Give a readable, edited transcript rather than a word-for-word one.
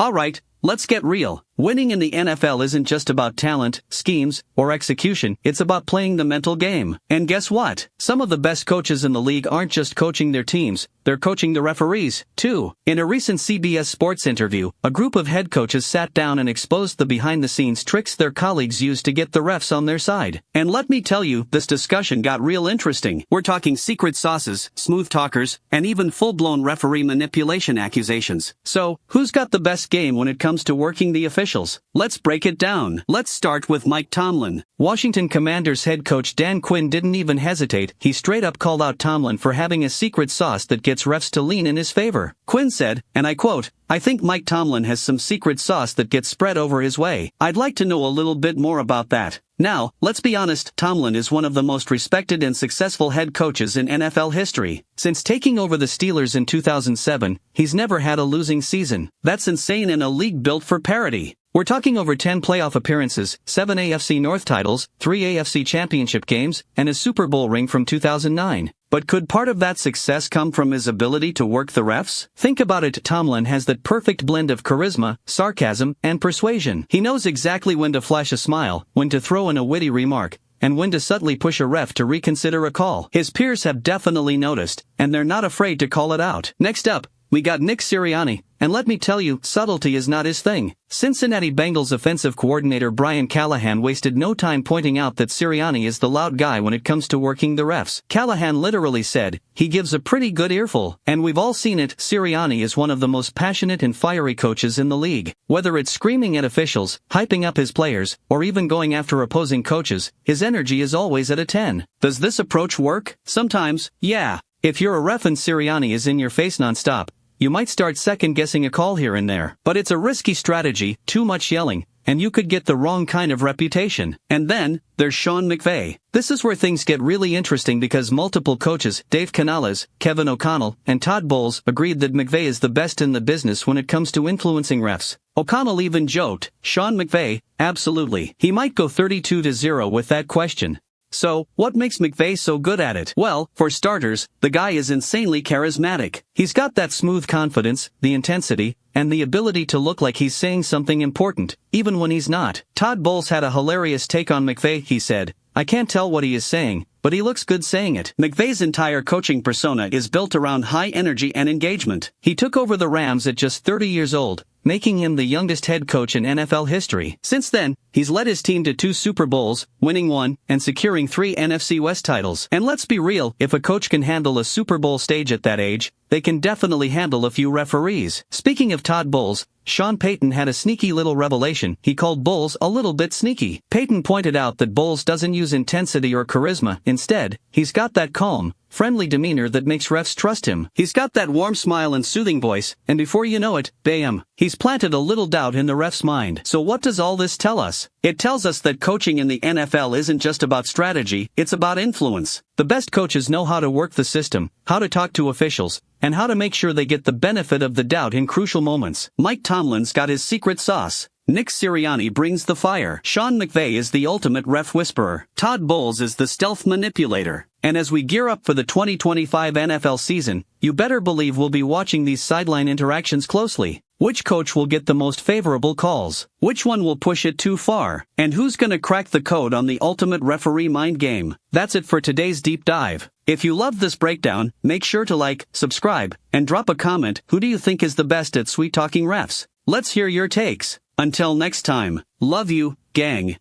Alright, let's get real. Winning in the NFL isn't just about talent, schemes, or execution, it's about playing the mental game. And guess what? Some of the best coaches in the league aren't just coaching their teams, they're coaching the referees, too. In a recent CBS Sports interview, a group of head coaches sat down and exposed the behind-the-scenes tricks their colleagues use to get the refs on their side. And let me tell you, this discussion got real interesting. We're talking secret sauces, smooth talkers, and even full-blown referee manipulation accusations. So, who's got the best game when it comes to working the officials? Let's break it down. Let's start with Mike Tomlin. Washington Commanders head coach Dan Quinn didn't even hesitate. He straight up called out Tomlin for having a secret sauce that gets refs to lean in his favor. Quinn said, and I quote, "I think Mike Tomlin has some secret sauce that gets spread over his way. I'd like to know a little bit more about that." Now, let's be honest, Tomlin is one of the most respected and successful head coaches in NFL history. Since taking over the Steelers in 2007, he's never had a losing season. That's insane in a league built for parity. We're talking over 10 playoff appearances, 7 AFC North titles, 3 AFC championship games, and a Super Bowl ring from 2009. But could part of that success come from his ability to work the refs? Think about it, Tomlin has that perfect blend of charisma, sarcasm, and persuasion. He knows exactly when to flash a smile, when to throw in a witty remark, and when to subtly push a ref to reconsider a call. His peers have definitely noticed, and they're not afraid to call it out. Next up, we got Nick Sirianni, and let me tell you, subtlety is not his thing. Cincinnati Bengals offensive coordinator Brian Callahan wasted no time pointing out that Sirianni is the loud guy when it comes to working the refs. Callahan literally said, he gives a pretty good earful, and we've all seen it. Sirianni is one of the most passionate and fiery coaches in the league. Whether it's screaming at officials, hyping up his players, or even going after opposing coaches, his energy is always at a 10. Does this approach work? Sometimes, yeah. If you're a ref and Sirianni is in your face nonstop, you might start second-guessing a call here and there. But it's a risky strategy, too much yelling, and you could get the wrong kind of reputation. And then, there's Sean McVay. This is where things get really interesting because multiple coaches, Dave Canales, Kevin O'Connell, and Todd Bowles, agreed that McVay is the best in the business when it comes to influencing refs. O'Connell even joked, Sean McVay, absolutely. He might go 32-0 with that question. So, what makes McVay so good at it? Well, for starters, the guy is insanely charismatic. He's got that smooth confidence, the intensity, and the ability to look like he's saying something important, even when he's not. Todd Bowles had a hilarious take on McVay. He said, I can't tell what he is saying, but he looks good saying it. McVay's entire coaching persona is built around high energy and engagement. He took over the Rams at just 30 years old, making him the youngest head coach in NFL history. Since then, he's led his team to 2 Super Bowls, winning 1, and securing 3 NFC West titles. And let's be real, if a coach can handle a Super Bowl stage at that age, they can definitely handle a few referees. Speaking of Todd Bowles, Sean Payton had a sneaky little revelation. He called Bowles a little bit sneaky. Payton pointed out that Bowles doesn't use intensity or charisma. Instead, he's got that calm, friendly demeanor that makes refs trust him. He's got that warm smile and soothing voice, and before you know it, bam, he's planted a little doubt in the ref's mind. So what does all this tell us? It tells us that coaching in the NFL isn't just about strategy, it's about influence. The best coaches know how to work the system, how to talk to officials, and how to make sure they get the benefit of the doubt in crucial moments. Mike Tomlin's got his secret sauce. Nick Sirianni brings the fire. Sean McVay is the ultimate ref whisperer. Todd Bowles is the stealth manipulator. And as we gear up for the 2025 NFL season, you better believe we'll be watching these sideline interactions closely. Which coach will get the most favorable calls? Which one will push it too far? And who's gonna crack the code on the ultimate referee mind game? That's it for today's deep dive. If you loved this breakdown, make sure to like, subscribe, and drop a comment. Who do you think is the best at sweet talking refs? Let's hear your takes. Until next time, love you, gang.